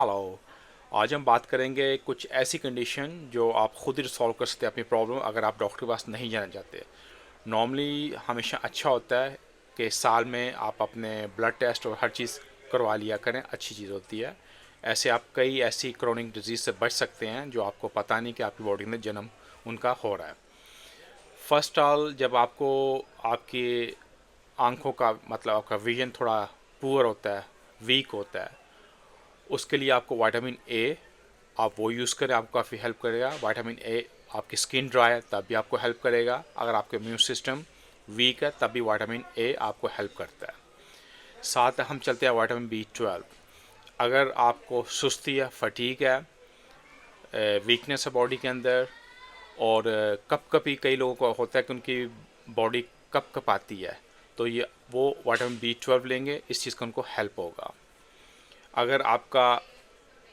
Hello. आज हम बात करेंगे कुछ ऐसी कंडीशन जो आप खुद ही सॉल्व कर सकते हैं अपनी प्रॉब्लम अगर आप डॉक्टर के पास नहीं जाना चाहते। नॉर्मली हमेशा अच्छा होता है कि साल में आप अपने ब्लड टेस्ट और हर चीज़ करवा लिया करें, अच्छी चीज़ होती है। ऐसे आप कई ऐसी क्रोनिक डिजीज़ से बच सकते हैं जो आपको पता नहीं कि आपकी बॉडी में जन्म उनका हो रहा है। फर्स्ट ऑल, जब आपको आपकी आंखों का मतलब आपका विजन थोड़ा पुअर होता है, वीक होता है, उसके लिए आपको विटामिन ए आप वो यूज़ करें, आपको काफ़ी हेल्प करेगा। विटामिन ए आपकी स्किन ड्राई है तब भी आपको हेल्प करेगा। अगर आपके इम्यून सिस्टम वीक है तब भी विटामिन ए आपको हेल्प करता है। साथ हम चलते हैं विटामिन B12। अगर आपको सुस्ती है, फटीग है, वीकनेस है बॉडी के अंदर, और कप कपी कई लोगों को होता है कि उनकी बॉडी कप कप आती है, तो ये वो विटामिन B12 लेंगे, इस चीज़ का उनको हेल्प होगा। अगर आपका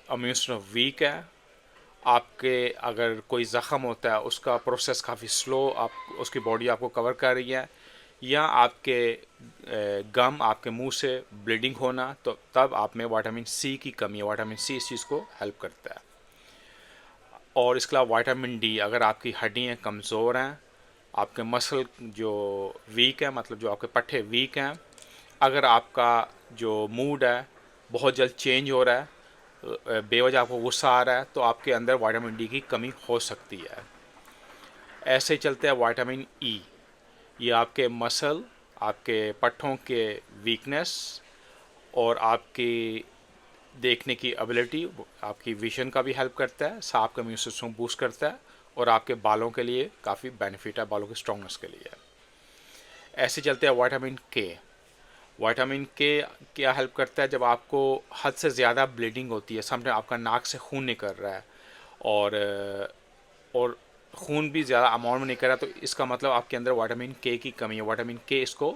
इम्यून सिस्टम वीक है, आपके अगर कोई ज़ख़म होता है उसका प्रोसेस काफ़ी स्लो आप उसकी बॉडी आपको कवर कर रही है, या आपके गम आपके मुंह से ब्लीडिंग होना, तो तब आप में विटामिन सी की कमी है। विटामिन सी इस चीज़ को हेल्प करता है। और इसके अलावा विटामिन डी, अगर आपकी हड्डियाँ कमज़ोर हैं, आपके मसल जो वीक है, मतलब जो आपके पट्टे वीक हैं, अगर आपका जो मूड है बहुत जल्द चेंज हो रहा है, बेवजह आपको गुस्सा आ रहा है, तो आपके अंदर विटामिन डी की कमी हो सकती है। ऐसे ही चलते हैं विटामिन ई। ये आपके मसल, आपके पट्टों के वीकनेस और आपकी देखने की एबिलिटी, आपकी विजन का भी हेल्प करता है। आपका इम्यून सिस्टम बूस्ट करता है और आपके बालों के लिए काफ़ी बेनिफिट है, बालों की स्ट्रॉन्गनेस के लिए। ऐसे चलते हैं विटामिन के। विटामिन के क्या हेल्प करता है, जब आपको हद से ज़्यादा ब्लीडिंग होती है, समटाइम आपका नाक से खून निकल रहा है, और खून भी ज़्यादा अमाउंट में निकल रहा है, तो इसका मतलब आपके अंदर विटामिन के की कमी है। विटामिन के इसको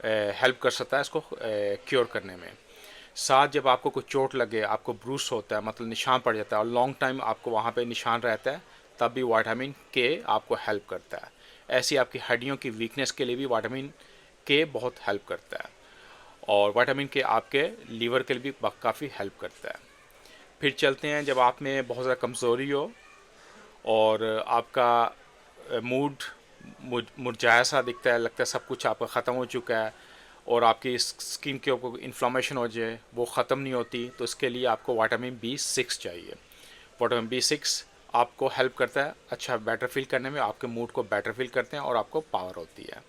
हेल्प कर सकता है, इसको क्योर करने में। साथ जब आपको कोई चोट लगे, आपको ब्रूस होता है, मतलब निशान पड़ जाता है और लॉन्ग टाइम आपको वहाँ पे निशान रहता है, तब भी विटामिन के आपको हेल्प करता है। ऐसी आपकी हड्डियों की वीकनेस के लिए भी विटामिन के बहुत हेल्प करता है। और विटामिन के आपके लीवर के लिए भी काफ़ी हेल्प करता है। फिर चलते हैं, जब आप में बहुत ज़्यादा कमज़ोरी हो और आपका मूड मुरझाया सा दिखता है, लगता है सब कुछ आपका ख़त्म हो चुका है, और आपकी स्किन के ऊपर इन्फ्लामेशन हो जाए, वो ख़त्म नहीं होती, तो इसके लिए आपको विटामिन B6 चाहिए। विटामिन B6 आपको हेल्प करता है अच्छा बेटर फील करने में, आपके मूड को बेटर फील करते हैं और आपको पावर होती है।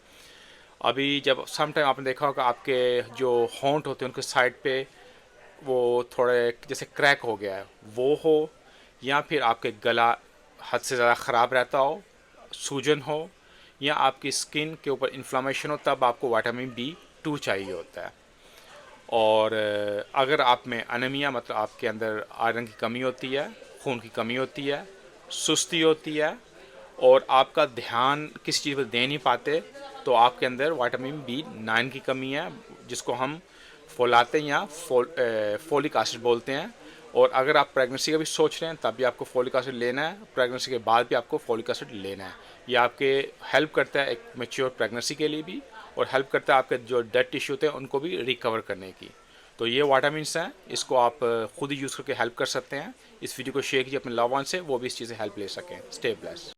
अभी जब सम टाइम आपने देखा होगा आपके जो होंठ होते हैं उनके साइड पे वो थोड़े जैसे क्रैक हो गया है, वो हो, या फिर आपके गला हद से ज़्यादा ख़राब रहता हो, सूजन हो, या आपकी स्किन के ऊपर इन्फ्लामेशन हो, तब आपको विटामिन B2 चाहिए होता है। और अगर आप में अनीमिया, मतलब आपके अंदर आयरन की कमी होती है, खून की कमी होती है, सुस्ती होती है, और आपका ध्यान किसी चीज़ पर दे नहीं पाते, तो आपके अंदर विटामिन B9 की कमी है, जिसको हम फोलाते हैं या फोलिक एसिड बोलते हैं। और अगर आप प्रेगनेंसी का भी सोच रहे हैं तब भी आपको फोलिक एसिड लेना है, प्रेगनेंसी के बाद भी आपको फोलिक एसिड लेना है। ये आपके हेल्प करता है एक मेच्योर प्रेगनेंसी के लिए भी, और हेल्प करता है आपके जो डेड टिश्यू थे उनको भी रिकवर करने की। तो ये वाटामिन्स हैं, इसको आप खुद ही यूज़ करके हेल्प कर सकते हैं। इस वीडियो को शेयर कीजिए अपने लव वन से, वो भी इस चीज़ से हेल्प ले सकें। Stay blessed.